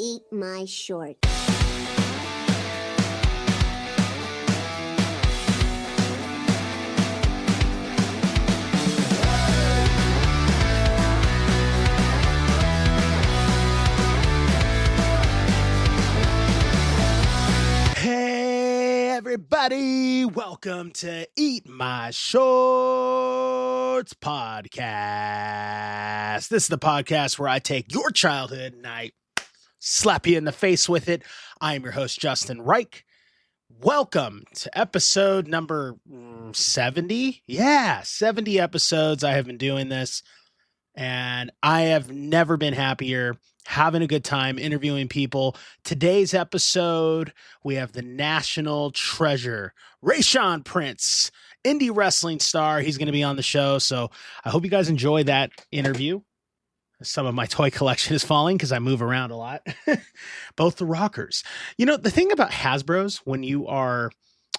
eat my short. Hey everybody, welcome to Eat My Shorts podcast. This is the podcast where I take your childhood and I slap you in the face with it. I am your host, Justin Ryke. Welcome to episode number 70. Yeah, 70 episodes I have been doing this, and I have never been happier. Having a good time interviewing people. Today's episode, we have the national treasure, Rayshawn Prince, indie wrestling star. He's going to be on the show, so I hope you guys enjoy that interview. Some of my toy collection is falling because I move around a lot. Both the rockers. You know, the thing about Hasbros, when you are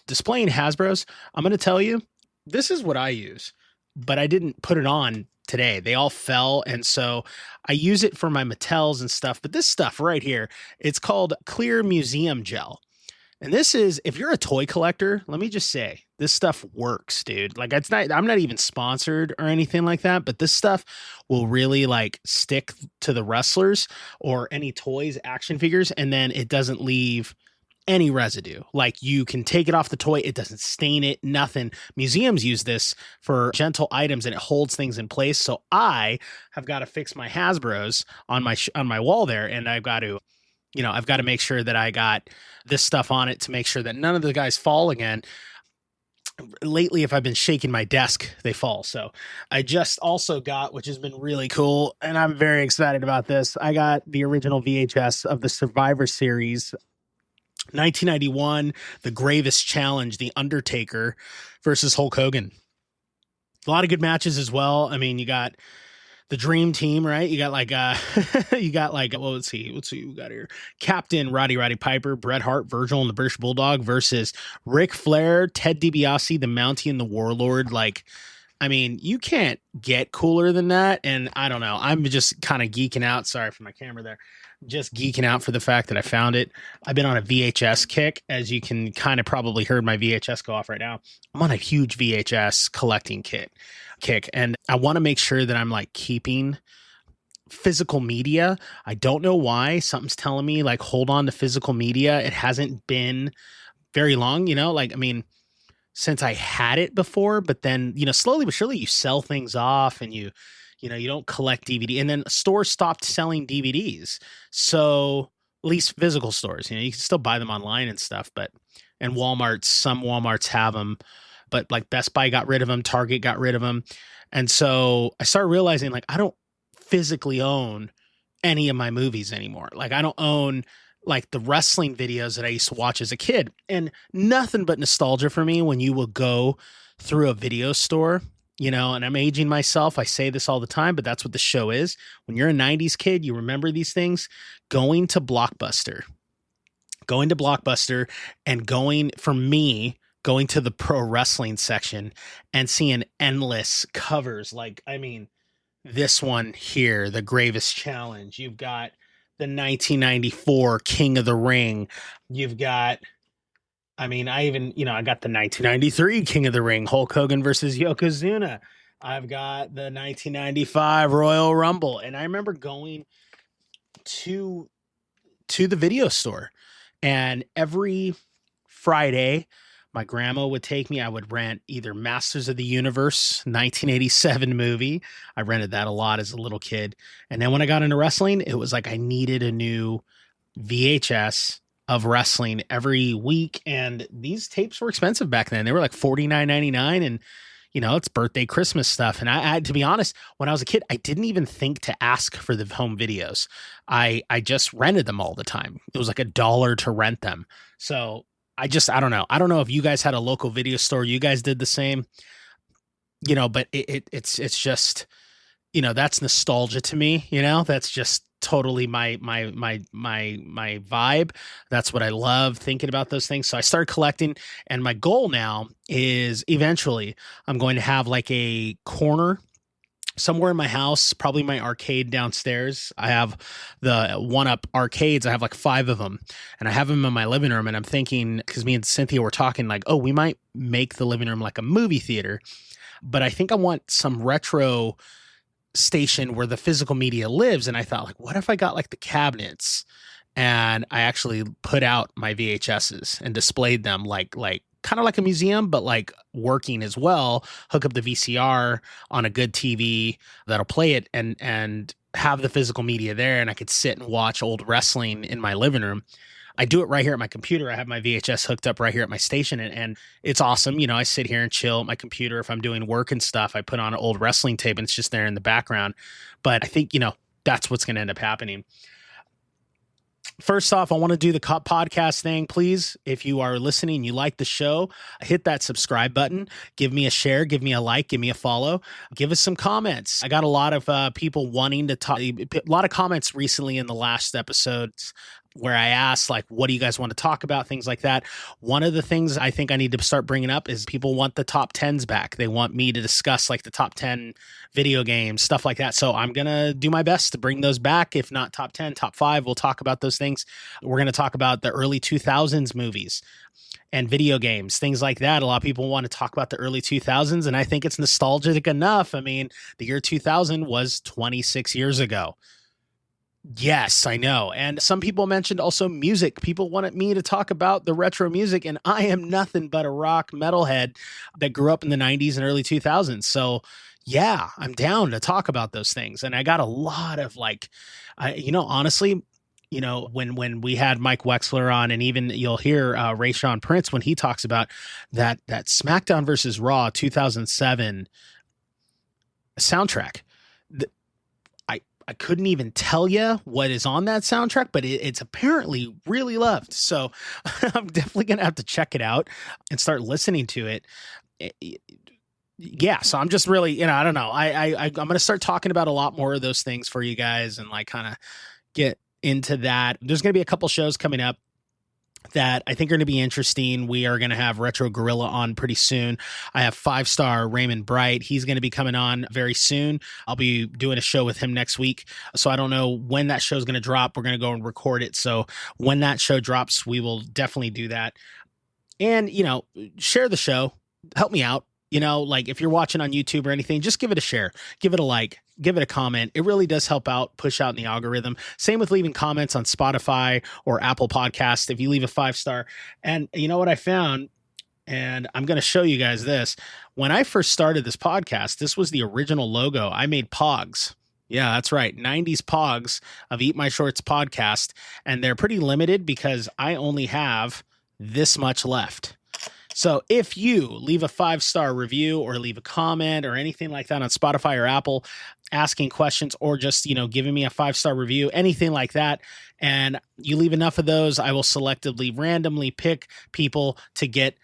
displaying Hasbros, I'm going to tell you, this is what I use, but I didn't put it on today. They all fell, and so I use it for my Mattels and stuff. But this stuff right here, it's called Clear Museum Gel. And this is, if you're a toy collector, let me just say, this stuff works, dude. Like, it's not, I'm not even sponsored or anything like that, but this stuff will really like stick to the wrestlers or any toys, action figures, and then it doesn't leave any residue. Like, you can take it off the toy, it doesn't stain it, nothing. Museums use this for gentle items and it holds things in place. So I have got to fix my Hasbros on my wall there, and I've got to make sure that I got this stuff on it to make sure that none of the guys fall again. Lately, if I've been shaking my desk, they fall. So I just also got, which has been really cool, and I'm very excited about this, I got the original VHS of the Survivor Series 1991, The Gravest Challenge, The Undertaker versus Hulk Hogan. A lot of good matches as well. I mean, you got the Dream Team, right? You got like, well, let's see what we got here. Captain Roddy Piper, Bret Hart, Virgil, and the British Bulldog versus Ric Flair, Ted DiBiase, the Mountie, and the Warlord. Like, I mean, you can't get cooler than that. And I don't know. I'm just kind of geeking out. Sorry for my camera there. Just geeking out for the fact that I found it. I've been on a VHS kick, as you can kind of probably heard my VHS go off right now. I'm on a huge VHS collecting kick, and I want to make sure that I'm like keeping physical media. I don't know why. Something's telling me like hold on to physical media. It hasn't been very long, like, I mean, since I had it before, but then, slowly but surely you sell things off and you don't collect DVD, and then stores stopped selling DVDs. So at least physical stores, you can still buy them online and stuff, and Walmarts, some Walmarts have them, but like Best Buy got rid of them, Target got rid of them. And so I started realizing like, I don't physically own any of my movies anymore. Like, I don't own like the wrestling videos that I used to watch as a kid, and nothing but nostalgia for me when you will go through a video store. And I'm aging myself. I say this all the time, but that's what the show is. When you're a 90s kid, you remember these things. Going to Blockbuster and going to the pro wrestling section and seeing endless covers. Like, I mean, this one here, The Gravest Challenge. You've got the 1994 King of the Ring. You've got, I got the 1993 King of the Ring, Hulk Hogan versus Yokozuna. I've got the 1995 Royal Rumble. And I remember going to the video store, and every Friday, my grandma would take me. I would rent either Masters of the Universe 1987 movie. I rented that a lot as a little kid. And then when I got into wrestling, it was like I needed a new VHS of wrestling every week, and these tapes were expensive back then. They were like $49.99, and it's birthday, Christmas stuff. And I to be honest, when I was a kid, I didn't even think to ask for the home videos. I just rented them all the time. It was like $1 to rent them. So I don't know. I don't know if you guys had a local video store. You guys did the same, but it's just, that's nostalgia to me. That's just totally my vibe. That's what I love, thinking about those things. So I started collecting, and my goal now is eventually I'm going to have like a corner somewhere in my house, probably my arcade downstairs. I have the one-up arcades. I have like 5 of them, and I have them in my living room. And I'm thinking, because me and Cynthia were talking like, oh, we might make the living room like a movie theater. But I think I want some retro station where the physical media lives. And I thought, like, what if I got like the cabinets and I actually put out my VHSs and displayed them like kind of like a museum, but like working as well, hook up the VCR on a good TV that'll play it and have the physical media there. And I could sit and watch old wrestling in my living room. I do it right here at my computer. I have my VHS hooked up right here at my station, and it's awesome. You know, I sit here and chill at my computer. If I'm doing work and stuff, I put on an old wrestling tape and it's just there in the background. But I think, you know, that's what's going to end up happening. First off, I want to do the podcast thing. Please, if you are listening, you like the show, hit that subscribe button, give me a share, give me a like, give me a follow, give us some comments. I got a lot of people wanting to talk, a lot of comments recently in the last episodes where I asked, like, what do you guys want to talk about? Things like that. One of the things I think I need to start bringing up is people want the top 10s back. They want me to discuss like the top 10 video games, stuff like that. So I'm going to do my best to bring those back. If not top 10, top 5, we'll talk about those things. We're going to talk about the early 2000s movies and video games, things like that. A lot of people want to talk about the early 2000s, and I think it's nostalgic enough. I mean, the year 2000 was 26 years ago. Yes, I know. And some people mentioned also music. People wanted me to talk about the retro music, and I am nothing but a rock metalhead that grew up in the 90s and early 2000s. So yeah, I'm down to talk about those things. And I got a lot of like, honestly, you know, when we had Mike Wexler on, and even you'll hear Rayshawn Prince when he talks about that SmackDown versus Raw 2007 soundtrack. I couldn't even tell you what is on that soundtrack, but it's apparently really loved. So I'm definitely going to have to check it out and start listening to it. Yeah. So I'm just really, I don't know. I'm going to start talking about a lot more of those things for you guys and like kind of get into that. There's going to be a couple shows coming up that I think are going to be interesting. We are going to have Retro Gorilla on pretty soon. I have 5-star Raymond Bright. He's going to be coming on very soon. I'll be doing a show with him next week. So I don't know when that show is going to drop. We're going to go and record it. So when that show drops, we will definitely do that. And, share the show. Help me out. Like if you're watching on YouTube or anything, just give it a share, give it a like, give it a comment. It really does help out, push out in the algorithm. Same with leaving comments on Spotify or Apple Podcasts. If you leave a 5-star, and you know what I found, and I'm going to show you guys this. When I first started this podcast, this was the original logo. I made Pogs. Yeah, that's right. 90s Pogs of Eat My Shorts podcast. And they're pretty limited because I only have this much left. So if you leave a 5-star review or leave a comment or anything like that on Spotify or Apple, asking questions or just, giving me a 5-star review, anything like that, and you leave enough of those, I will selectively, randomly pick people to get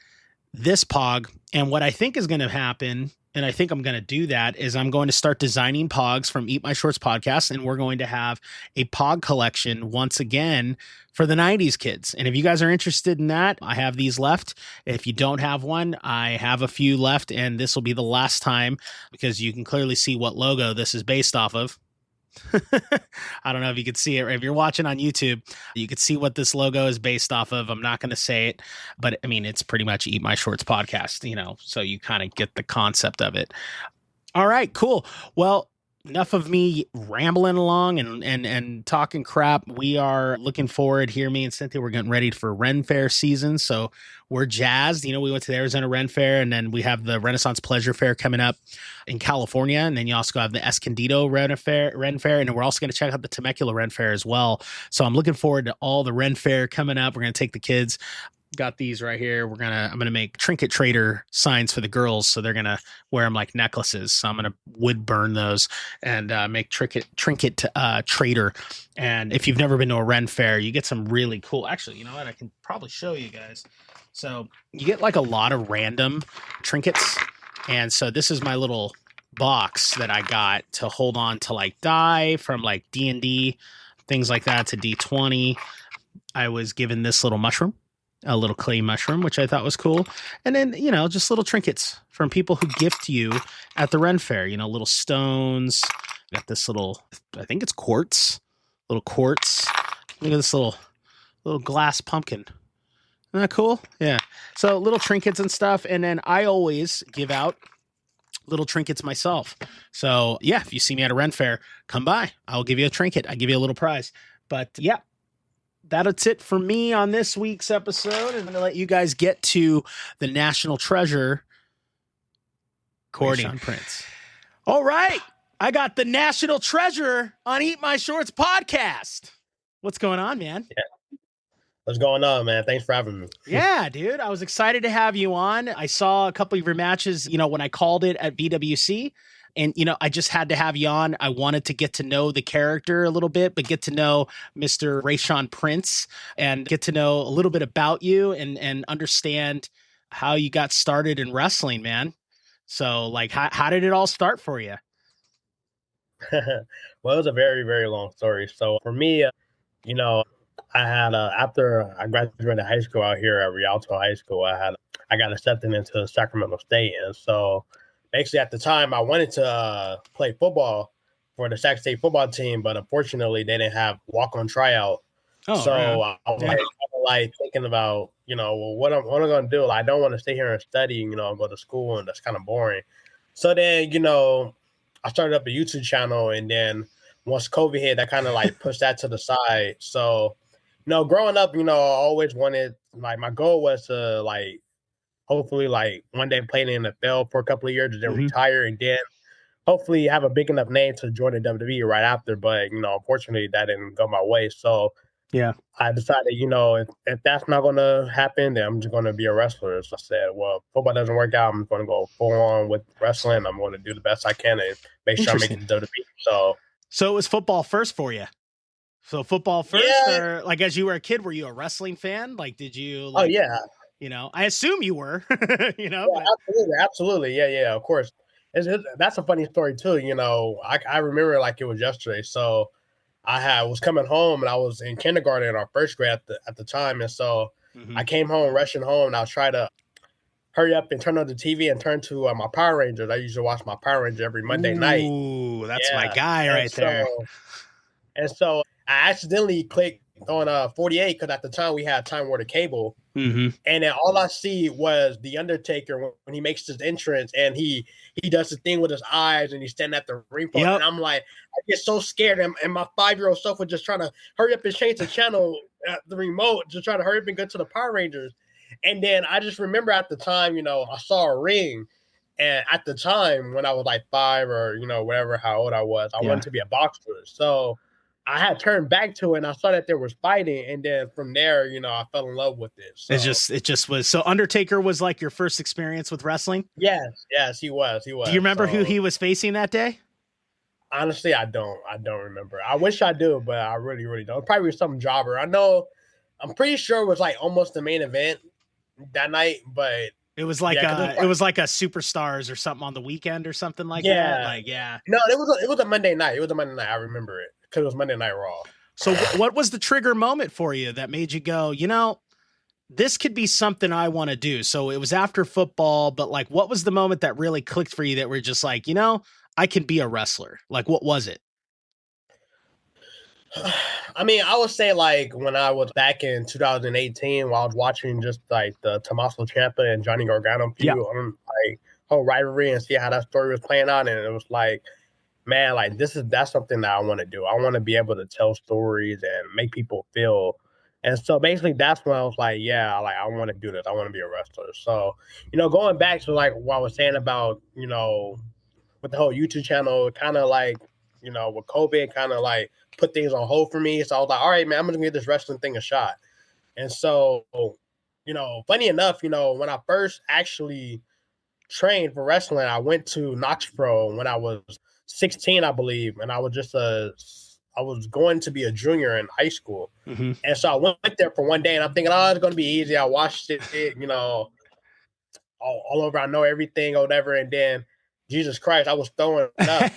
this Pog. And what I think is going to happen, and I think I'm going to do that, is I'm going to start designing Pogs from Eat My Shorts podcast, and we're going to have a Pog collection once again for the 90s kids. And if you guys are interested in that, I have these left. If you don't have one, I have a few left, and this will be the last time because you can clearly see what logo this is based off of. I don't know if you could see it. If you're watching on YouTube, you could see what this logo is based off of. I'm not going to say it, but I mean, it's pretty much Eat My Shorts podcast, so you kind of get the concept of it. All right, cool. Well, enough of me rambling along and talking crap. We are looking forward here. Me and Cynthia, we're getting ready for Ren Fair season. So we're jazzed. We went to the Arizona Ren Fair, and then we have the Renaissance Pleasure Fair coming up in California. And then you also have the Escondido Ren Fair. And then we're also going to check out the Temecula Ren Fair as well. So I'm looking forward to all the Ren Fair coming up. We're going to take the kids. Got these right here. I'm going to make trinket trader signs for the girls. So they're going to wear them like necklaces. So I'm going to wood burn those and make trinket trader. And if you've never been to a Ren Fair, you get some really cool, actually, you know what? I can probably show you guys. So you get like a lot of random trinkets. And so this is my little box that I got to hold on to like die from like D&D, things like that, to D20. I was given this little mushroom. a little clay mushroom, which I thought was cool. And then, just little trinkets from people who gift you at the Ren Fair, little stones. Got this little, I think it's quartz, little quartz. Look at this little glass pumpkin. Isn't that cool? Yeah. So little trinkets and stuff. And then I always give out little trinkets myself. So yeah, if you see me at a Ren Fair, come by. I'll give you a trinket. I give you a little prize. But yeah, that's it for me on this week's episode. I'm going to let you guys get to the national treasure, Rayshawn Prince. All right. I got the national treasure on Eat My Shorts podcast. What's going on, man? Yeah. What's going on, man? Thanks for having me. Yeah, dude. I was excited to have you on. I saw a couple of your matches, when I called it at BWC. And, I just had to have you on. I wanted to get to know the character a little bit, but get to know Mr. Rayshawn Prince and get to know a little bit about you and understand how you got started in wrestling, man. So, like, how did it all start for you? Well, it was a very, very long story. So for me, I had after I graduated high school out here at Rialto High School, I got accepted into Sacramento State, and so basically at the time I wanted to play football for the Sac State football team, but unfortunately they didn't have walk-on tryout. So I was like thinking about well, what I'm gonna do. Like, I don't want to stay here and study, and go to school, and that's kind of boring. So then I started up a YouTube channel, and then once COVID hit, I kind of like pushed that to the side. So, growing up, I always wanted, like, my goal was to, like, hopefully, like, one day play in the NFL for a couple of years and then retire, and then hopefully have a big enough name to join the WWE right after. But, unfortunately, that didn't go my way. So, yeah, I decided, if that's not going to happen, then I'm just going to be a wrestler. So I said, well, if football doesn't work out, I'm going to go full on with wrestling. I'm going to do the best I can and make sure I make it to WWE. So it was football first for you. So football first, or like as you were a kid, were you a wrestling fan? Like, did you? Like, oh yeah. I assume you were. Yeah, absolutely. Yeah. Of course, that's a funny story too. I remember like it was yesterday. So I was coming home and I was in kindergarten or first grade at the time, and so I came home, rushing home, and I was trying to hurry up and turn on the TV and turn to my Power Rangers. I used to watch my Power Rangers every Monday night. Ooh, that's my guy there. And so I accidentally clicked on 48 because at the time we had Time Warner Cable. And then all I see was The Undertaker when he makes his entrance and he does the thing with his eyes and he's standing at the ring post. And I'm like, I get so scared. And my 5-year-old self was just trying to hurry up and change the channel at the remote, just trying to hurry up and get to the Power Rangers. And then I just remember at the time, I saw a ring. And at the time when I was like 5 or, whatever, how old I was, I wanted to be a boxer. So I had turned back to it and I saw that there was fighting. And then from there, I fell in love with it. So. It just was. So Undertaker was like your first experience with wrestling? Yes, he was. Do you remember who he was facing that day? Honestly, I don't remember. I wish I do, but I really, really don't. Probably some jobber. I'm pretty sure it was like almost the main event that night, but it was like it was like a Superstars or something on the weekend or something like that. Like, no, it was a Monday night. It was a Monday night. I remember it because it was Monday Night Raw. So what was the trigger moment for you that made you go, this could be something I want to do? So it was after football, but like, what was the moment that really clicked for you that were just like, I can be a wrestler? Like, what was it? I mean, I would say like when I was back in 2018, while I was watching just like the Tommaso Ciampa and Johnny Gargano feud on like whole rivalry and see how that story was playing out, and it was like, man, like that's something that I want to do. I want to be able to tell stories and make people feel. And so basically that's when I was like, yeah, like I want to do this. I want to be a wrestler. So, going back to like what I was saying about, with the whole YouTube channel, kind of like, with COVID kind of like put things on hold for me. So I was like, all right, man, I'm going to give this wrestling thing a shot. And so, funny enough, when I first actually trained for wrestling, I went to Knoxboro when I was 16, I believe. And I was just I was going to be a junior in high school. And so I went there for one day and I'm thinking, oh, it's going to be easy. I watched it, all over. I know everything or whatever. And then, Jesus Christ, I was throwing up.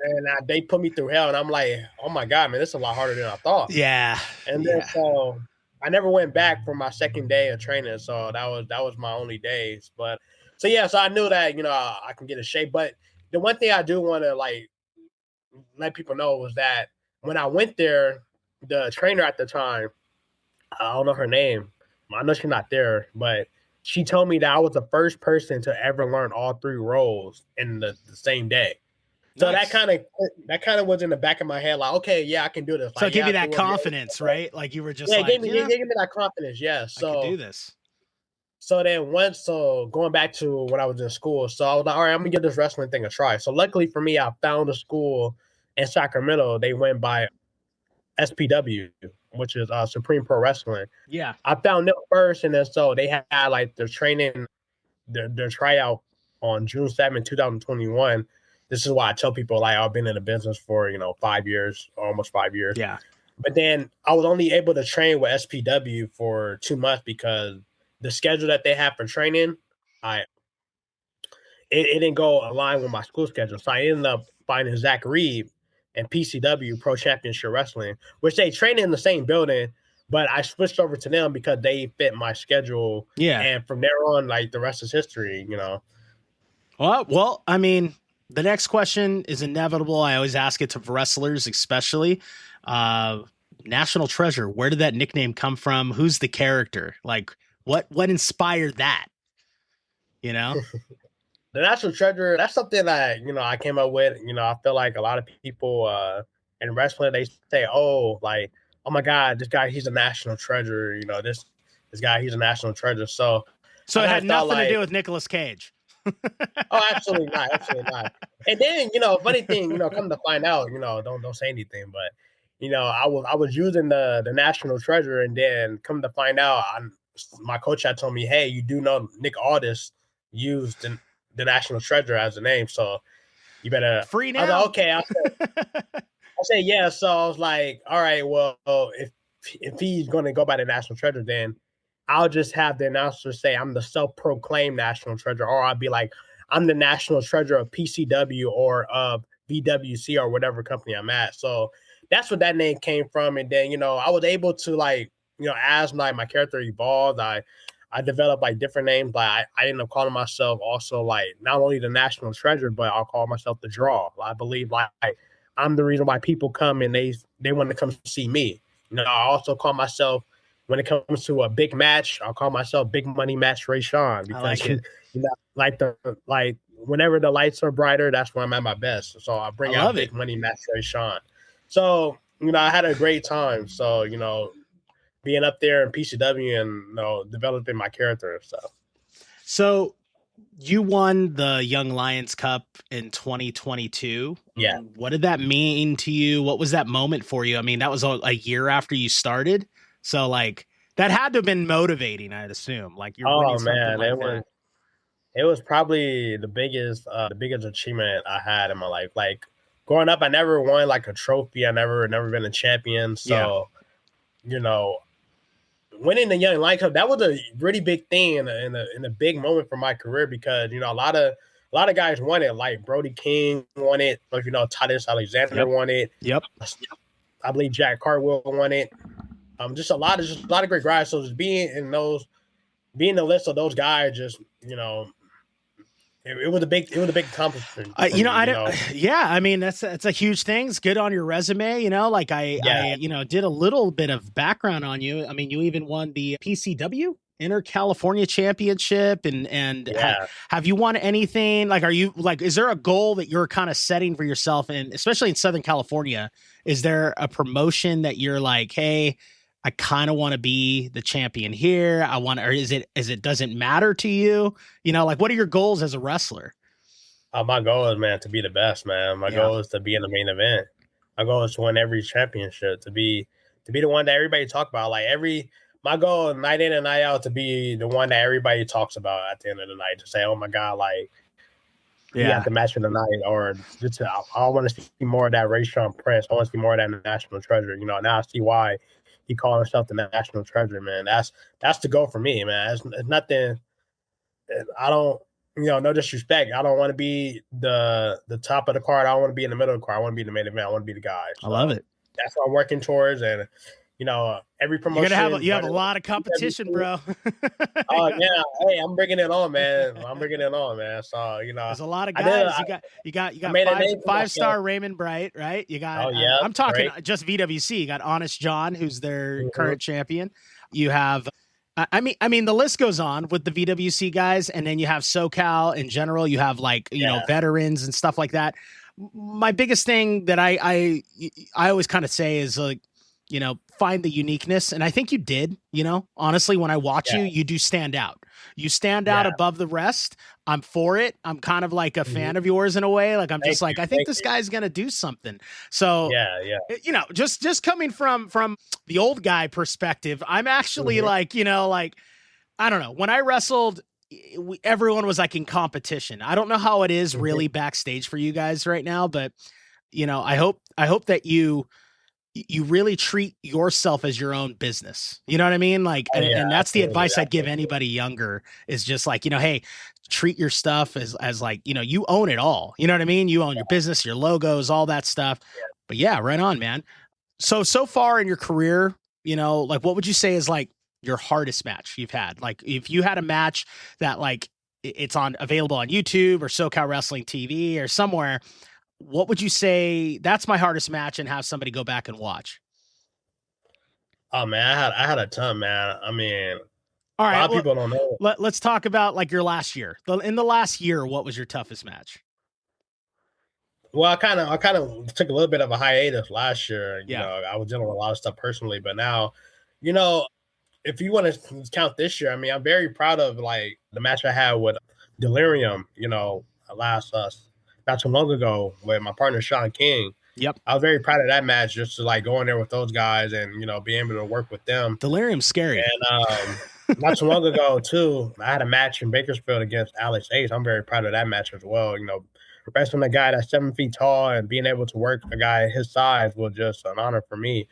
And they put me through hell. And I'm like, oh, my God, man, this is a lot harder than I thought. Yeah. And then so I never went back for my second day of training, so that was my only days. But so yeah, so I knew that I can get in shape. But the one thing I do want to like let people know was that when I went there, the trainer at the time, I don't know her name. I know she's not there, but she told me that I was the first person to ever learn all three roles in the same day. So Nice. that kind of was in the back of my head, like, okay, yeah, I can do this. So Like, it gave yeah, you that confidence, right? Like you were just like, it gave me that confidence. Yeah. I could do So this. so going back to when I was in school, so I was like, all right, I'm gonna give this wrestling thing a try. So luckily for me, I found a school in Sacramento. They went by SPW, which is Supreme Pro Wrestling. Yeah. I found them first, and then so they had like their training, their tryout on June 7th, 2021. This is why I tell people like I've been in the business for 5 years, almost 5 years. Yeah. But then I was only able to train with SPW for 2 months because the schedule that they have for training, it didn't go align with my school schedule. So I ended up finding Zack Reeb and PCW Pro Championship Wrestling, which they train in the same building, but I switched over to them because they fit my schedule. Yeah. And from there on, like the rest is history, Well, I mean, the next question is inevitable. I always ask it to wrestlers, especially. National Treasure. Where did that nickname come from? Who's the character? Like, what inspired that? The National Treasure, that's something that, I came up with. I feel like a lot of people in wrestling, they say, oh, like, oh my God, this guy, he's a national treasure. This guy, he's a national treasure. So it had nothing to do with Nicolas Cage. Oh, absolutely not. Absolutely not. And then, funny thing, come to find out, don't say anything, but I was using the National Treasure, and then come to find out, my coach had told me, hey, you do know Nick Aldis used the National Treasure as a name, so you better free now. I was like, okay. I said yeah. So I was like, all right, well, if he's going to go by the National Treasure, then I'll just have the announcer say I'm the self-proclaimed National Treasure, or I'll be like, I'm the National Treasure of PCW or of VWC or whatever company I'm at. So that's what that name came from. And then, I was able to as like my character evolved, I developed like different names. Like I ended up calling myself also like not only the National Treasure, but I'll call myself the Draw. I believe like I'm the reason why people come and they want to come see me. I also call myself, when it comes to a big match, I'll call myself Big Money Match Rayshawn, because like whenever the lights are brighter, that's when I'm at my best. So I bring out Big Money Match Rayshawn. So I had a great time. So being up there in PCW and developing my character and stuff. So you won the Young Lions Cup in 2022. Yeah. What did that mean to you? What was that moment for you? I mean, that was a year after you started. So like that had to have been motivating, I'd assume. Like you're winning something like that. It was probably the biggest achievement I had in my life. Like growing up, I never won like a trophy. I never been a champion. So, winning the Young Lions Cup, that was a really big thing and a big moment for my career, because a lot of guys won it. Like Brody King won it. Like Titus Alexander won it. Yep. I believe Jack Cartwheel won it. Just a lot of great guys. So just being in the list of those guys, just it was a big accomplishment. I mean, that's a huge thing. It's good on your resume. Like I did a little bit of background on you. I mean, you even won the PCW Inter-California Championship, and have you won anything? Like, are you like, is there a goal that you're kind of setting for yourself? And especially in Southern California, is there a promotion that you're like, hey, I kind of want to be the champion here. Or is it doesn't matter to you? Like what are your goals as a wrestler? My goal is, man, to be the best, man. My goal is to be in the main event. My goal is to win every championship, to be the one that everybody talk about. Like my goal night in and night out, to be the one that everybody talks about at the end of the night, to say, oh my God, like, at the match of the night, or just I want to see more of that Rayshawn Prince. I want to see more of that National Treasure. Now I see why he called himself the National Treasure, man. That's the goal for me, man. It's nothing. I don't, no disrespect. I don't want to be the top of the card. I don't want to be in the middle of the card. I want to be in the main event. I want to be the guy. So I love it. That's what I'm working towards, and every You're promotion. you have a lot of competition, bro. Oh yeah, hey, I'm bringing it on, man. I'm bringing it on, man. So there's a lot of I did. guys. You got I made a name for myself. 5-star Raymond Bright, right? You got. Oh yeah, I'm talking great. just VWC. You got Honest John, who's their Mm-hmm. current champion. You have. I mean, the list goes on with the VWC guys, and then you have SoCal in general. You have like veterans and stuff like that. My biggest thing that I always kind of say is like, find the uniqueness. And I think you did, honestly, when I watch you, you do stand out. You stand out above the rest. I'm for it. I'm kind of like a fan of yours in a way. Like, I'm just I think this guy's going to do something. So, just coming from the old guy perspective, I'm actually like, I don't know. When I wrestled, everyone was like in competition. I don't know how it is really backstage for you guys right now, but I hope that you really treat yourself as your own business. You know what I mean? Like, and that's the advice I'd give anybody younger is just like, hey, treat your stuff as like, you own it all. You know what I mean? You own your business, your logos, all that stuff. But yeah, right on, man. So far in your career, like what would you say is like your hardest match you've had? Like if you had a match that like it's available on YouTube or SoCal Wrestling TV or somewhere, what would you say that's my hardest match and have somebody go back and watch? Oh man, I had a ton, man. I mean, all right, a lot of people don't know. Let's talk about like your last year. In the last year, what was your toughest match? Well, I kind of took a little bit of a hiatus last year. You know, I was dealing with a lot of stuff personally, but now, if you want to count this year, I mean, I'm very proud of like the match I had with Delirium. Last not too long ago with my partner Sean King. Yep. I was very proud of that match, just to like go in there with those guys and being able to work with them. Delirium's scary. And not too long ago too, I had a match in Bakersfield against Alex Ace. I'm very proud of that match as well. Wrestling a guy that's 7 feet tall and being able to work a guy his size was just an honor for me.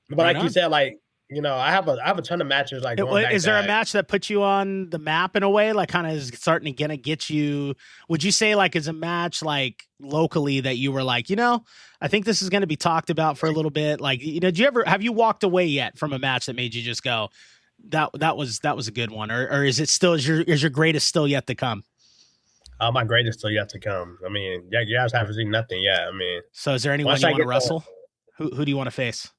But like you said, like I have a ton of matches. Like, is there a match that put you on the map in a way, like kind of is starting to get you? Would you say like is a match like locally that you were like, I think this is going to be talked about for a little bit? Like, have you walked away yet from a match that made you just go, that was a good one, or is it still is your greatest still yet to come? My greatest still yet to come. I mean, you guys haven't seen nothing yet. I mean, so is there anyone you want to wrestle? Who do you want to face?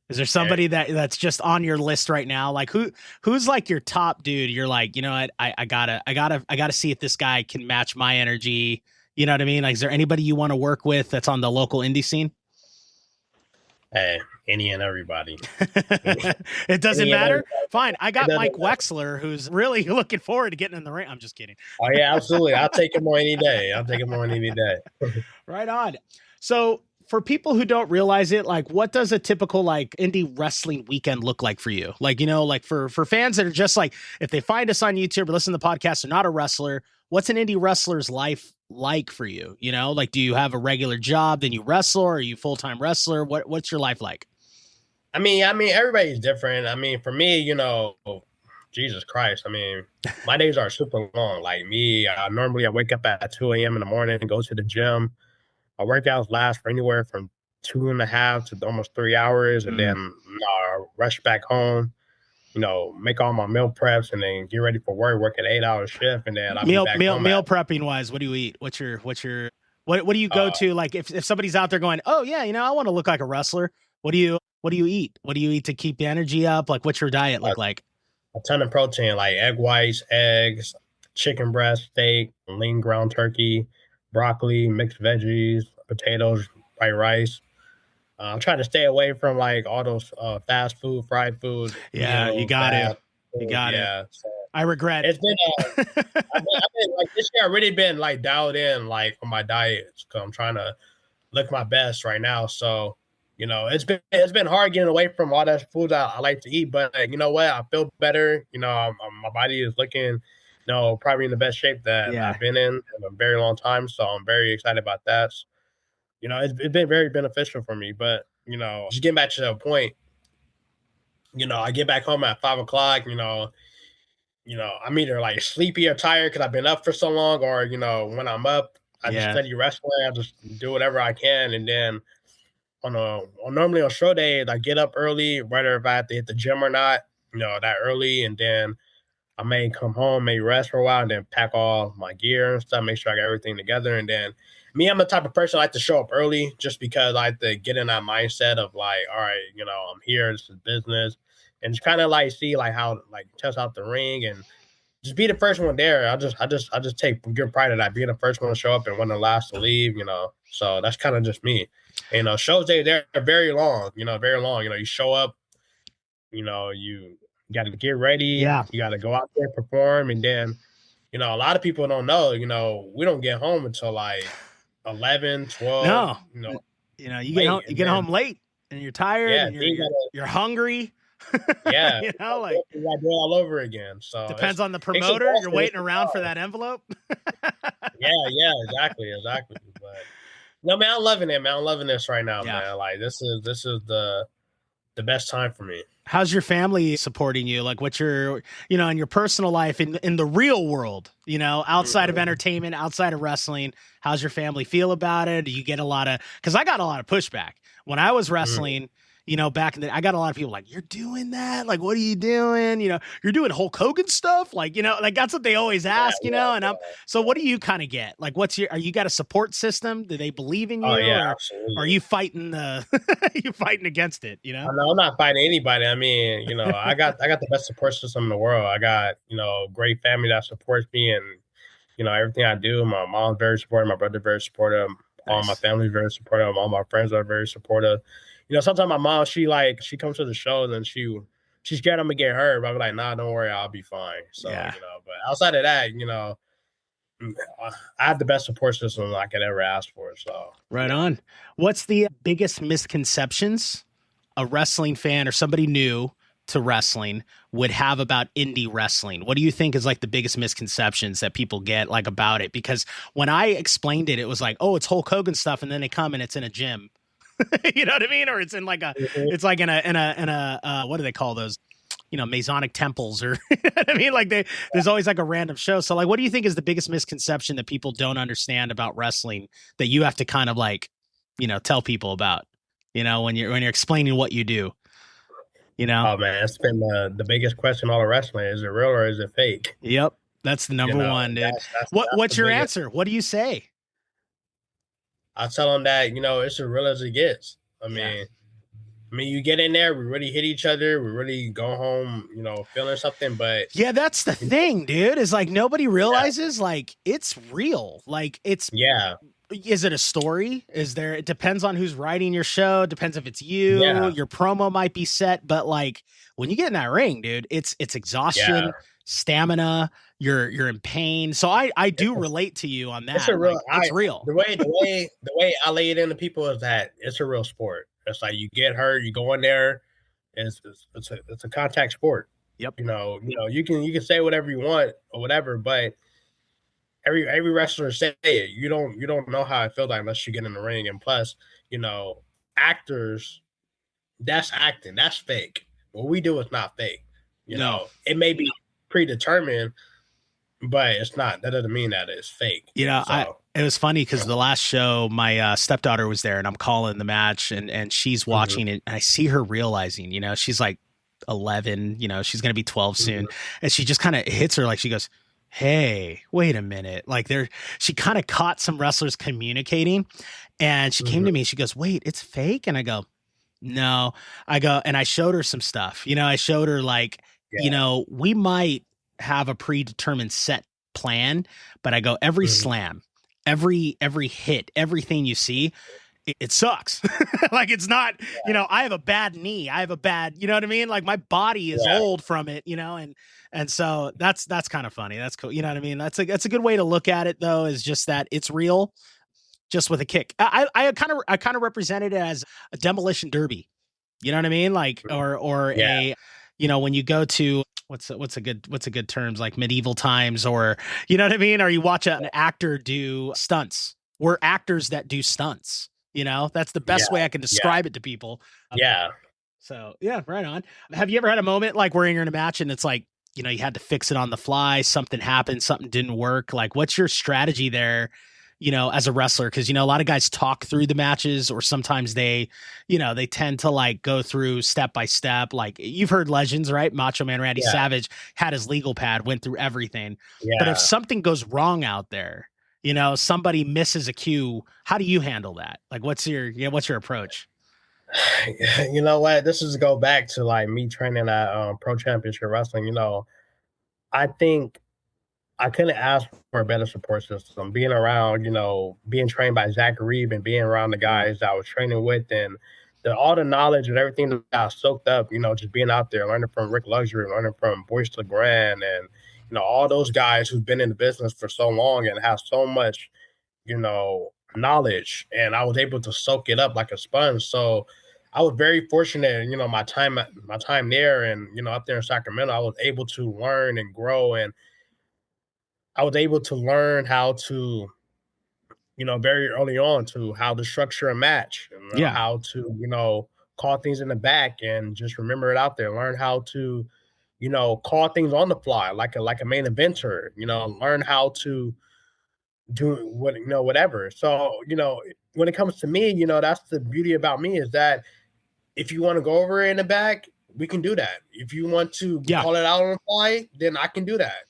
Is there somebody that's just on your list right now? Like who's like your top dude? You're like, what? I gotta see if this guy can match my energy. You know what I mean? Like, is there anybody you want to work with that's on the local indie scene? Hey, any and everybody. It doesn't matter. Fine. I got Mike Wexler, who's really looking forward to getting in the ring. I'm just kidding. Oh yeah, absolutely. I'll take him on any day. Right on. So for people who don't realize it, like what does a typical like indie wrestling weekend look like for you? Like, like for fans that are just like, if they find us on YouTube or listen to the podcast, they're not a wrestler. What's an indie wrestler's life like for you? Like, do you have a regular job, then you wrestle, or are you full-time wrestler? What's your life like? I mean, everybody's different. I mean, for me, Jesus Christ. I mean, my days are super long. Like me, normally I wake up at 2 a.m. in the morning and go to the gym. My workouts last for anywhere from 2.5 to almost 3 hours, and then rush back home. Make all my meal preps and then get ready for work an 8-hour shift, and then I'll meal be back home prepping wise. What do you eat? What do you go to? Like if somebody's out there going, oh yeah, I want to look like a wrestler. What do you eat? What do you eat to keep the energy up? Like, what's your diet look like? A ton of protein, like egg whites, eggs, chicken breast, steak, lean ground turkey, broccoli, mixed veggies, potatoes, white rice. I'm trying to stay away from like all those fast food, fried food. Yeah, you got it. You got it. So I regret. It's been. I've been like this year. I've really been like dialed in like on my diet because I'm trying to look my best right now. So it's been hard getting away from all that food that I like to eat. But you know what? I feel better. My body is looking, probably in the best shape that I've been in a very long time. So I'm very excited about that. It's been very beneficial for me, but, just getting back to the point, I get back home at 5 o'clock, I'm either like sleepy or tired because I've been up for so long, or, when I'm up, I just study wrestling. I just do whatever I can. And then, normally on show days, I get up early, whether if I have to hit the gym or not, that early, and then I may come home, may rest for a while, and then pack all my gear and stuff, make sure I got everything together. And then I'm the type of person I like to show up early just because I like to get in that mindset of like, all right, I'm here, this is business. And just kind of like see like how like test out the ring and just be the first one there. I just take good pride in that, being the first one to show up and one of the last to leave, So that's kind of just me. And, shows they're very long, very long. You show up, you got to get ready. Yeah. You got to go out there, perform. And then, a lot of people don't know, we don't get home until like 11, 12. No. You get home late and you're tired and you're hungry. Yeah. like you got to do it all over again. So depends on the promoter. You're waiting around for that envelope. yeah, exactly. But man, I'm loving it, man. I'm loving this right now, man. Like this is the best time for me. How's your family supporting you? Like what's your, in your personal life, in the real world, outside of entertainment, outside of wrestling, how's your family feel about it? Do you get because I got a lot of pushback when I was wrestling, back in I got a lot of people like, you're doing that? Like, what are you doing? You're doing Hulk Hogan stuff. Like, like that's what they always ask, and so what do you kind of get? Like, you got a support system? Do they believe in you? Oh, yeah, absolutely. Are you fighting you fighting against it? No, I'm not fighting anybody. I mean, I got the best support system in the world. I got, great family that supports me and, everything I do. My mom's very supportive. My brother's very supportive. All my family's very supportive. All my friends are very supportive. Sometimes my mom, she comes to the shows and she's scared I'm gonna get hurt, but I'm like, nah, don't worry, I'll be fine. So, but outside of that, I have the best support system I could ever ask for. So right on. What's the biggest misconceptions a wrestling fan or somebody new to wrestling would have about indie wrestling? What do you think is like the biggest misconceptions that people get like about it? Because when I explained it, it was like, oh, it's Hulk Hogan stuff, and then they come and it's in a gym. You know what I mean? Or it's in like it's like in a what do they call those? Masonic temples, or you know what I mean? Like there's always like a random show. So like, what do you think is the biggest misconception that people don't understand about wrestling that you have to kind of like, tell people about, when you're explaining what you do, Oh man, it's been the biggest question all of wrestling. Is it real or is it fake? Yep. That's the number one, dude. What's your answer? What do you say? I tell them that, it's as real as it gets. I mean, you get in there, we really hit each other, we really go home, feeling something. But yeah, that's the thing, dude. Is like nobody realizes like it's real. Like it's Is it a story? It depends on who's writing your show. It depends if it's you. Your promo might be set, but like when you get in that ring, dude, it's exhaustion, stamina. You're in pain. So I do relate to you on that. It's real. It's real. The way I lay it into people is that it's a real sport. It's like you get hurt, you go in there. It's a contact sport. Yep. You can say whatever you want or whatever, but every wrestler say it. You don't know how it feels like unless you get in the ring. And plus, actors, that's acting. That's fake. What we do is not fake. It may be predetermined, but it's not. That doesn't mean that it's fake. It was funny because the last show, my stepdaughter was there, and I'm calling the match, and she's watching it, and I see her realizing, she's like 11, she's gonna be 12 soon, and she just kind of hits her like she goes, hey, wait a minute. Like she kind of caught some wrestlers communicating, and she came to me and she goes, wait, it's fake? And I go, no. And I showed her some stuff. I showed her like, we might have a predetermined set plan, but I go, every slam, every hit, everything you see, it sucks. Like it's not, I have a bad knee. I have a bad, you know what I mean? Like my body is old from it, and so that's kind of funny. That's cool. You know what I mean? That's a good way to look at it though, is just that it's real, just with a kick. I kind of represented it as a demolition derby. You know what I mean? Like, or a, when you go to, what's a good terms, like medieval times, or, you know what I mean? Or you watch an actor do stunts. We're actors that do stunts. That's the best way I can describe it to people. So yeah, right on. Have you ever had a moment like where you're in a match and it's like, you had to fix it on the fly, something happened, something didn't work? Like, what's your strategy there? as a wrestler, because a lot of guys talk through the matches, or sometimes they tend to like go through step by step. Like you've heard legends, right? Macho Man Randy Savage had his legal pad, went through everything. But if something goes wrong out there, somebody misses a cue, how do you handle that? Like what's your approach? You know what? This is go back to like me training at Pro Championship Wrestling. I think I couldn't ask for a better support system. Being around, being trained by Zack Reeb and being around the guys that I was training with, and all the knowledge and everything that I soaked up, just being out there, learning from Rick Luxury, learning from Boyce LeGrand, and all those guys who've been in the business for so long and have so much, knowledge, and I was able to soak it up like a sponge. So I was very fortunate, my time there, and up there in Sacramento, I was able to learn and grow, and I was able to learn how to, very early on, to how to structure a match, and how to, call things in the back and just remember it out there. Learn how to, call things on the fly like a main eventer. Learn how to do whatever. So when it comes to me, that's the beauty about me, is that if you want to go over it in the back, we can do that. If you want to call it out on the fly, then I can do that.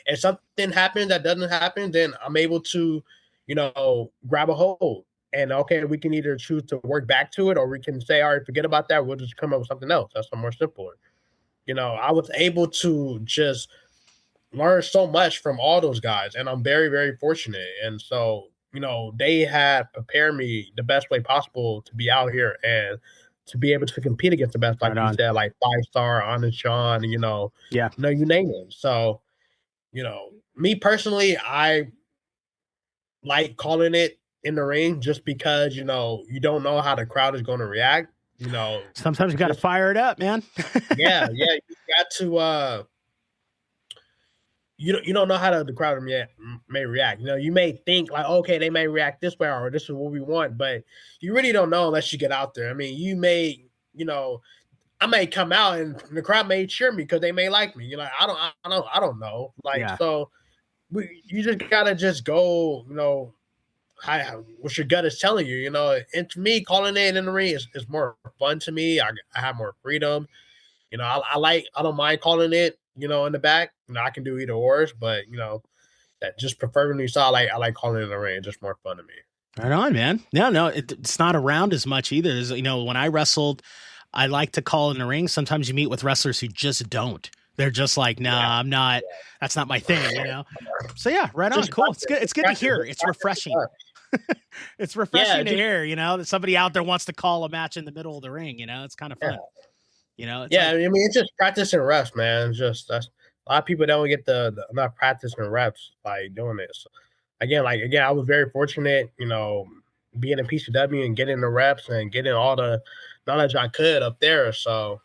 If something happens that doesn't happen, then I'm able to, grab a hold, and okay, we can either choose to work back to it, or we can say, all right, forget about that. We'll just come up with something else that's more simpler. I was able to just learn so much from all those guys, and I'm very, very fortunate. And so, they had prepared me the best way possible to be out here and to be able to compete against the best, like you said, like 5-star, Honest Sean, you name it. So, me personally, I like calling it in the ring just because, you don't know how the crowd is going to react. Sometimes you got to fire it up, man. You got to, you don't know how the crowd may react. You may think like, okay, they may react this way, or this is what we want, but you really don't know unless you get out there. I mean, you may, I may come out and the crowd may cheer me because they may like me. You're like, I don't know. Like, so you just gotta just go, what your gut is telling you, And to me, calling it in the ring is more fun to me. I have more freedom. I don't mind calling it, in the back. I can do either ors, but that just preferably. So I like calling it in the ring. It's just more fun to me. Right on, man. No, it's not around as much either. As, when I wrestled, I like to call in the ring. Sometimes you meet with wrestlers who just don't. They're just like, nah, I'm not. That's not my thing, So yeah, right on. Cool. It's good. It's good to hear. It's refreshing. It's refreshing to hear, that somebody out there wants to call a match in the middle of the ring. It's kind of fun. It's I mean, it's just practice and reps, man. It's just that's a lot of people don't get the enough practice and reps by doing this. Again, I was very fortunate, being in PCW and getting the reps and getting all the knowledge I could up there. So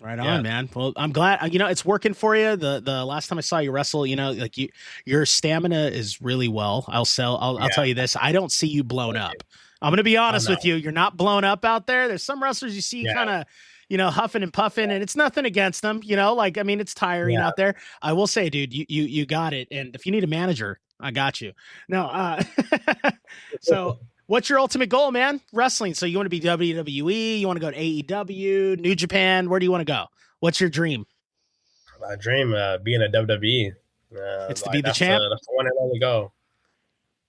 right on, man. Well, I'm glad, it's working for you. The last time I saw you wrestle, like your stamina is really well. I'll tell you this. I don't see you blown up. I'm going to be honest with you. You're not blown up out there. There's some wrestlers you see kind of, huffing and puffing, and it's nothing against them, it's tiring out there. I will say, dude, you got it. And if you need a manager, I got you. No. So what's your ultimate goal, man? Wrestling. So you want to be WWE, you want to go to AEW, New Japan. Where do you want to go? What's your dream? My dream, being a WWE. It's to be the champ. That's the one and only go.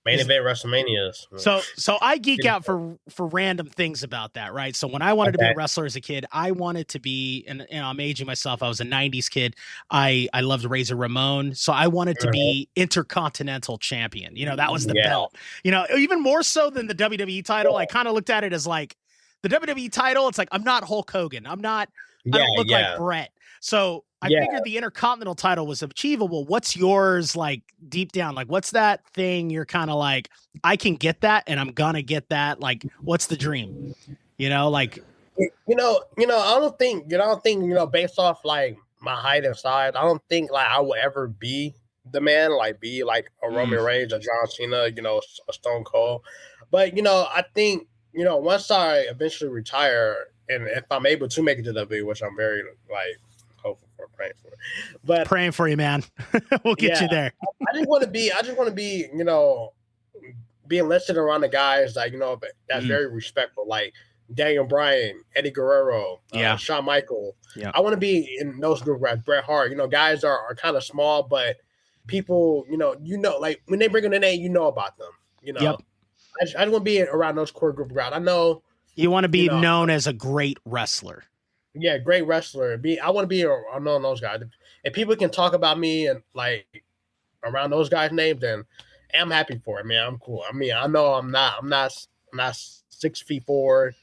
Main event WrestleManias. So I geek out for random things about that, right? So when I wanted to be a wrestler as a kid, I wanted to be, and I'm aging myself. I was a '90s kid. I loved Razor Ramon, so I wanted to be Intercontinental Champion. That was the belt. Even more so than the WWE title. I kind of looked at it as like the WWE title. It's like I'm not Hulk Hogan. I don't look like Brett. So I figured the Intercontinental title was achievable. What's yours, like, deep down? Like, what's that thing you're kind of like, I can get that and I'm gonna get that? Like, what's the dream? I don't think, based off like my height and size, I don't think like I will ever be the man, like be like a Roman Reigns, a John Cena, a Stone Cold. But I think, once I eventually retire, and if I'm able to make it to WWE, which I'm very like hopeful for, praying for, but praying for you, man. We'll get you there. I just want to be, being listed around the guys like that's very respectful, like Daniel Bryan, Eddie Guerrero, Shawn Michaels. Yeah. I want to be in those groups. Bret Hart. Guys are kind of small, but people, like when they bring in the name, about them. Yep. I just want to be around those core group of guys. I know you want to be known as a great wrestler. Yeah, great wrestler. I want to be around those guys. If people can talk about me and like around those guys' names, then I'm happy for it, man. I'm cool. I mean, I know I'm not 6'4",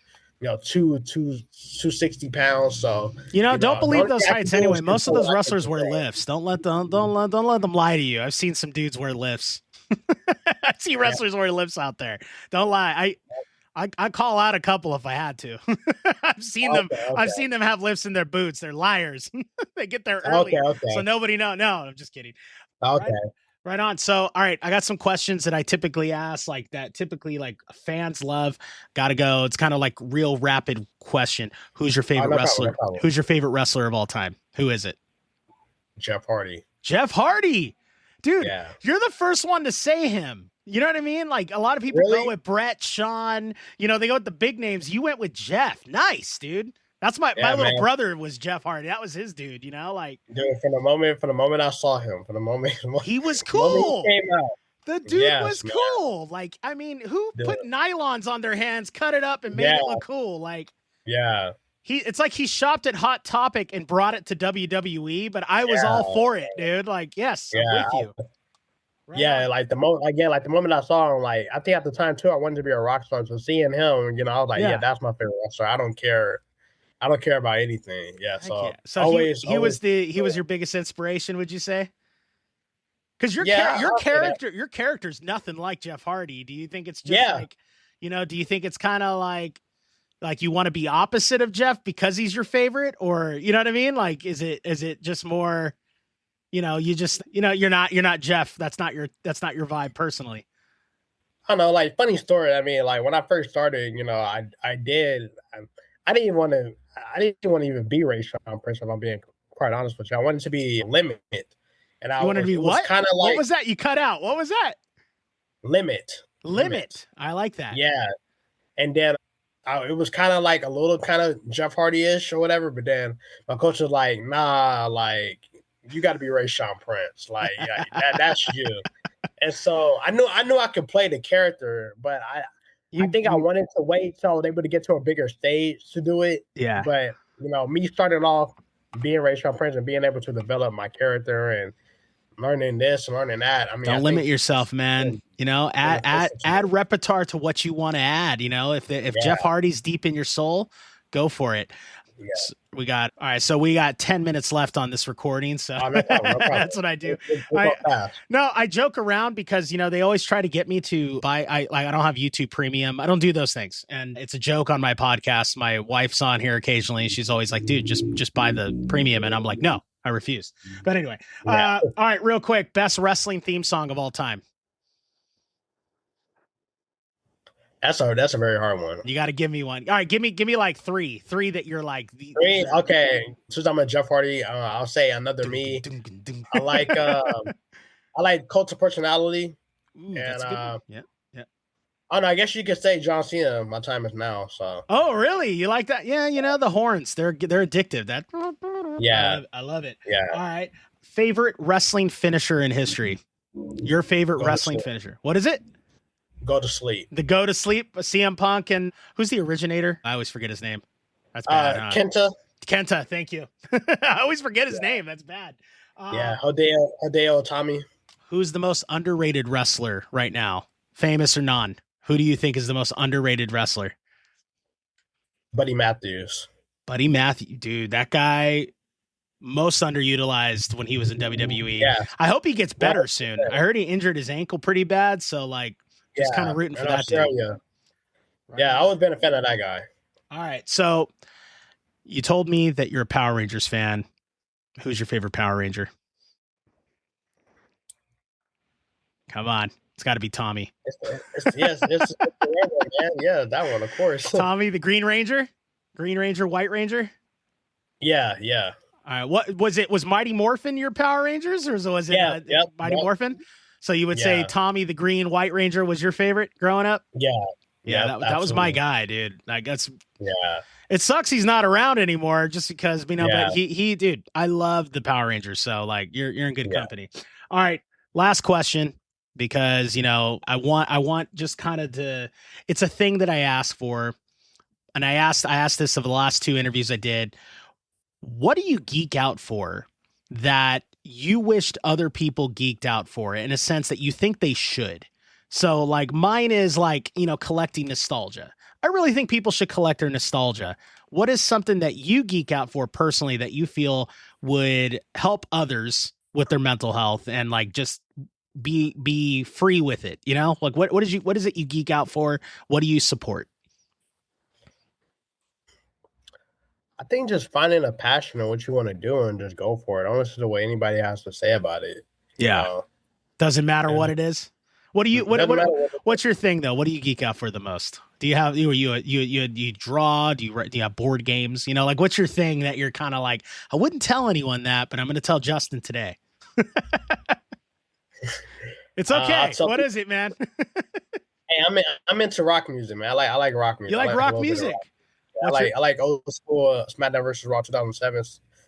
260 pounds. So don't believe those heights anyway. Most of those wrestlers wear lifts. Don't let them lie to you. I've seen some dudes wear lifts. I see wrestlers wear lifts out there. Don't lie. I call out a couple if I had to. I've seen them. Okay. I've seen them have lifts in their boots. They're liars. They get there early, so nobody know. No, I'm just kidding. Okay. Right on. So, all right, I got some questions that I typically ask, like fans love. Gotta go. It's kind of like real rapid question. Who's your favorite wrestler? No problem. Who's your favorite wrestler of all time? Who is it? Jeff Hardy. Jeff Hardy, dude. Yeah. You're the first one to say him. You know what I mean? Like a lot of people go with Brett, Sean. They go with the big names. You went with Jeff. Nice, dude. That's my little brother was Jeff Hardy. That was his dude. Dude, from the moment I saw him, he was cool. He came out. The dude was cool. Like, I mean, who put nylons on their hands, cut it up, and made it look cool? Like, it's like he shopped at Hot Topic and brought it to WWE. But I was all for it, dude. Like, yes, I'm with you. Right. Like the moment I saw him, like I think at the time too, I wanted to be a rock star. So seeing him, I was like, that's my favorite wrestler. I don't care about anything. Yeah. So always, he was your biggest inspiration, would you say? Because your character's nothing like Jeff Hardy. Do you think it's just like, do you think it's kind of like you want to be opposite of Jeff because he's your favorite, or you know what I mean? Like, is it just more? You're not Jeff. That's not your vibe personally. I don't know. Like, funny story. I mean, like when I first started, I didn't want to even be Rayshawn Prince. If I'm being quite honest with you, I wanted to be Limit. And I wanted to be what? Kind of like, what was that? You cut out. What was that? Limit. I like that. Yeah. And then it was kind of like a little kind of Jeff Hardy-ish or whatever. But then my coach was like, nah, like, you got to be Rayshawn Prince. Like, that's you. And so I knew I could play the character, but I think I wanted to wait till they would get to a bigger stage to do it. Yeah. But, me starting off being Rayshawn Prince and being able to develop my character and learning this and learning that. I mean, don't limit yourself, man. Add repertoire to what you want to add. If Jeff Hardy's deep in your soul, go for it. Yeah. So we got 10 minutes left on this recording, so no problem. That's what I do. I joke around because they always try to get me to buy. I don't have YouTube Premium. I don't do those things, and it's a joke on my podcast. My wife's on here occasionally, and she's always like, "Dude, just buy the premium," and I'm like, "No, I refuse." But anyway, all right, real quick, best wrestling theme song of all time. That's a very hard one. You got to give me one. All right, give me like three that you're like. Three? Okay. Since I'm a Jeff Hardy, I'll say Another Me. I like Cult of Personality. Ooh, that's a good one. Yeah. Oh no, I guess you could say John Cena. My time is now. So. Oh really? You like that? Yeah. The horns. They're addictive. That. Yeah. I love it. Yeah. All right. Favorite wrestling finisher in history. Your favorite wrestling finisher. What is it? Go to sleep. The go to sleep, CM Punk, and who's the originator? I always forget his name. That's bad. Kenta, thank you. I always forget his name. That's bad. Hideo Itami. Who's the most underrated wrestler right now? Famous or non? Who do you think is the most underrated wrestler? Buddy Matthews. Dude, that guy most underutilized when he was in WWE. Yeah. I hope he gets better soon. I heard he injured his ankle pretty bad, so just kind of rooting for that dude. Right. Yeah, I always been a fan of that guy. All right, so you told me that you're a Power Rangers fan. Who's your favorite Power Ranger? Come on, it's got to be Tommy. Yes, it's man. Yeah, that one, of course. Tommy, the Green Ranger, White Ranger. Yeah. All right, what was it? Was Mighty Morphin your Power Rangers, or was it Mighty Morphin? So you would say Tommy the Green White Ranger was your favorite growing up? Yeah. Yeah, that was my guy, dude. Like that's yeah. It sucks he's not around anymore just because, but he dude, I love the Power Rangers. So like you're in good company. All right. Last question, because I want just kind of it's a thing that I ask for. And I asked this of the last 2 interviews I did. What do you geek out for that you wished other people geeked out for, in a sense that you think they should? So like mine is like, collecting nostalgia. I really think people should collect their nostalgia. What is something that you geek out for personally that you feel would help others with their mental health and like just be free with it? Like what is it you geek out for? What do you support? I think just finding a passion in what you want to do and just go for it. I don't listen to what anybody has to say about it. Yeah. Doesn't matter what it is. What do you what's your thing though? What do you geek out for the most? Do you have you draw? Do you have board games? Like what's your thing that you're kind of like, I wouldn't tell anyone that, but I'm going to tell Justin today. It's okay. What is it, man? Hey, I'm into rock music, man. I like rock music. You like rock music? I like old school SmackDown versus Raw 2007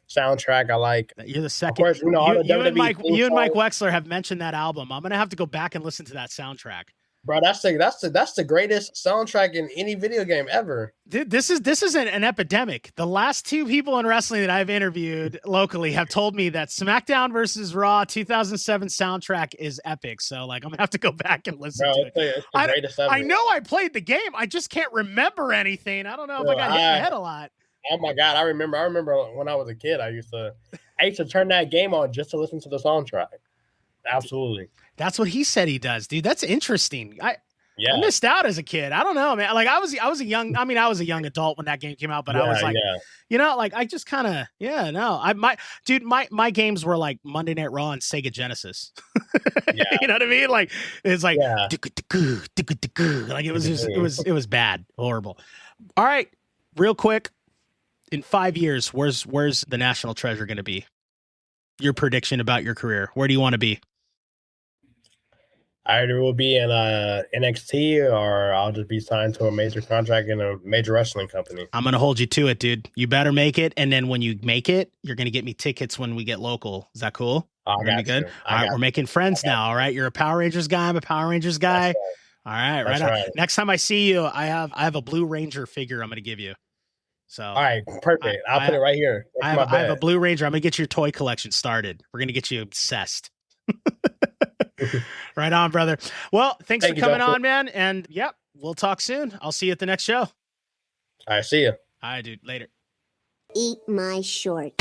soundtrack. I like. You're the second. Of course, you and Mike Wexler have mentioned that album. I'm gonna have to go back and listen to that soundtrack. Bro, that's the greatest soundtrack in any video game ever. Dude, this is an epidemic. The last 2 people in wrestling that I've interviewed locally have told me that SmackDown versus Raw 2007 soundtrack is epic. So like, I'm gonna have to go back and listen to it. It's the greatest ever. I know I played the game. I just can't remember anything. I don't know if I got hit in the head a lot. Oh my God, I remember when I was a kid, I used to turn that game on just to listen to the soundtrack. Absolutely. That's what he said he does, dude. That's interesting. I missed out as a kid. I don't know, man. Like I was a young adult when that game came out, but I was like, like I just kind of, my games were like Monday Night Raw and Sega Genesis. You know what I mean? Like it's like, like it was bad, horrible. All right, real quick, in 5 years, where's the National Treasure going to be? Your prediction about your career. Where do you want to be? I either will be in NXT or I'll just be signed to a major contract in a major wrestling company. I'm going to hold you to it, dude. You better make it. And then when you make it, you're going to get me tickets when we get local. Is that cool? We're going to be good. All right, we're making friends now. All right. You're a Power Rangers guy. I'm a Power Rangers guy. All right. Right on. Next time I see you, I have a Blue Ranger figure I'm going to give you. So all right, perfect. I'll put it right here. I have a Blue Ranger. I'm going to get your toy collection started. We're going to get you obsessed. Right on, brother. Well, thanks for coming on, man. And we'll talk soon. I'll see you at the next show. All right, see you. All right, dude. Later. Eat my short.